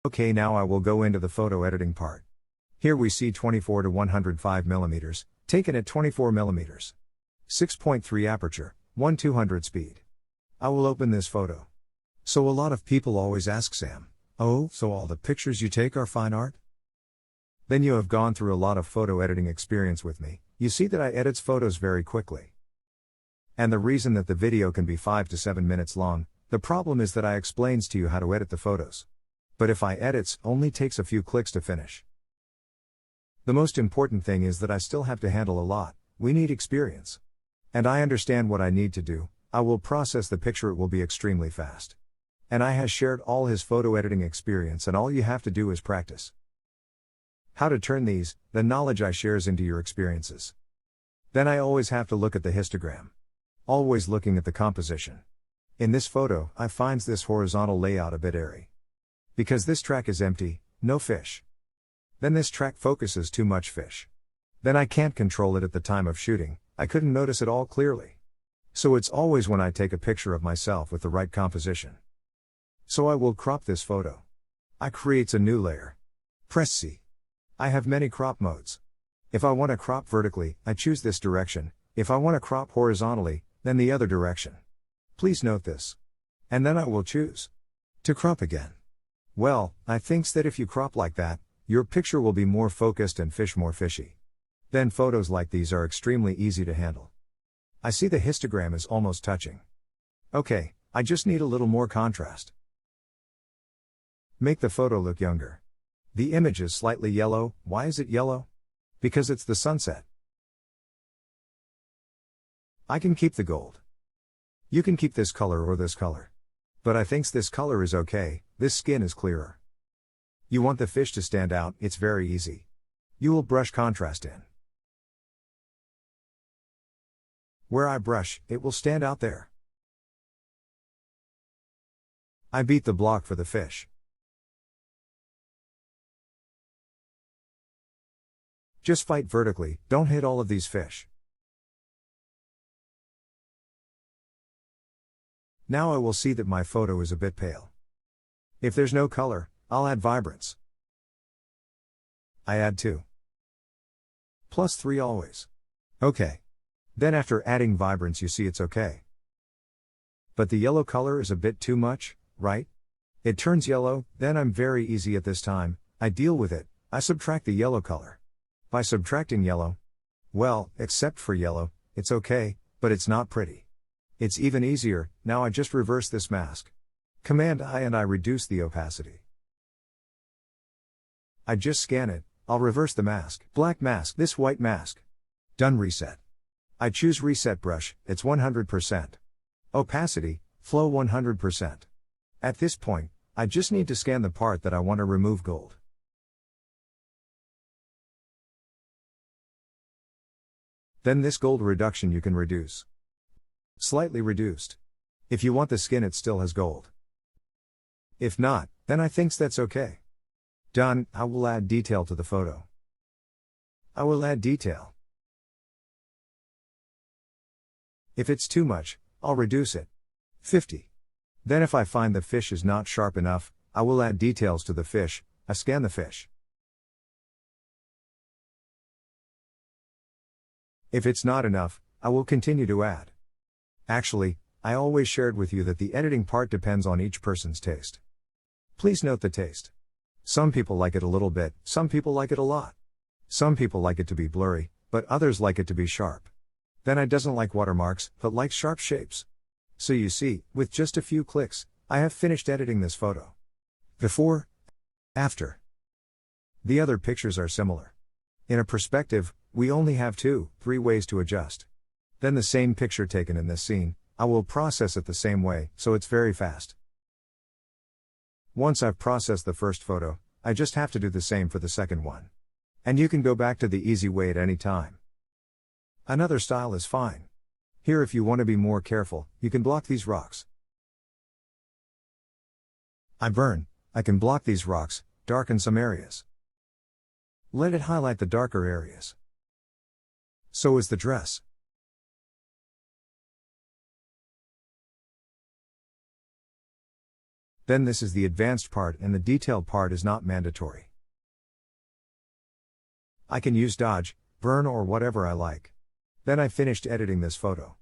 Okay, now I will go into the photo editing part. Here we see 24 to 105 mm, taken at 24 mm. 6.3 aperture, 1/200 speed. I will open this photo. So a lot of people always ask Sam, oh, so all the pictures you take are fine art? Then you have gone through a lot of photo editing experience with me, you see that I edits photos very quickly. And the reason that the video can be 5 to 7 minutes long, the problem is that I explains to you how to edit the photos. But if I edits, only takes a few clicks to finish. The most important thing is that I still have to handle a lot, we need experience. And I understand what I need to do, I will process the picture, it will be extremely fast. And I has shared all his photo editing experience, and all you have to do is practice. How to turn these, the knowledge I shares, into your experiences. Then I always have to look at the histogram. Always looking at the composition. In this photo, I finds this horizontal layout a bit airy. Because this track is empty, no fish. Then this track focuses too much fish. Then I can't control it at the time of shooting, I couldn't notice it all clearly. So it's always when I take a picture of myself with the right composition. So I will crop this photo. I creates a new layer. Press C. I have many crop modes. If I want to crop vertically, I choose this direction. If I want to crop horizontally, then the other direction. Please note this. And then I will choose to crop again. Well, I thinks that if you crop like that, your picture will be more focused and fish more fishy. Then photos like these are extremely easy to handle. I see the histogram is almost touching. Okay, I just need a little more contrast. Make the photo look younger. The image is slightly yellow. Why is it yellow? Because it's the sunset. I can keep the gold. You can keep this color or this color. But I thinks this color is okay, this skin is clearer. You want the fish to stand out, it's very easy. You will brush contrast in. Where I brush, it will stand out there. I beat the block for the fish. Just fight vertically, don't hit all of these fish. Now I will see that my photo is a bit pale. If there's no color, I'll add vibrance. I add 2. Plus 3 always. Okay. Then after adding vibrance you see it's okay. But the yellow color is a bit too much, right? It turns yellow, then I'm very easy at this time, I deal with it, I subtract the yellow color. By subtracting yellow, well, except for yellow, it's okay, but it's not pretty. It's even easier, now I just reverse this mask. Command I and I reduce the opacity. I just scan it, I'll reverse the mask. Black mask, this white mask. Done reset. I choose reset brush, it's 100%. Opacity, flow 100%. At this point, I just need to scan the part that I want to remove gold. Then this gold reduction you can reduce. Slightly reduced. If you want the skin it still has gold. If not, then I thinks that's okay. Done, I will add detail to the photo. I will add detail. If it's too much, I'll reduce it. 50. Then if I find the fish is not sharp enough, I will add details to the fish, I scan the fish. If it's not enough, I will continue to add. Actually, I always shared with you that the editing part depends on each person's taste. Please note the taste. Some people like it a little bit, some people like it a lot. Some people like it to be blurry, but others like it to be sharp. Then I doesn't like watermarks, but likes sharp shapes. So you see, with just a few clicks, I have finished editing this photo. Before, after. The other pictures are similar. In a perspective, we only have 2-3 ways to adjust. Then the same picture taken in this scene, I will process it the same way, so it's very fast. Once I've processed the first photo, I just have to do the same for the second one. And you can go back to the easy way at any time. Another style is fine. Here if you want to be more careful, you can block these rocks. I can block these rocks, darken some areas. Let it highlight the darker areas. So is the dress. Then this is the advanced part and the detailed part is not mandatory. I can use dodge, burn or whatever I like. Then I finished editing this photo.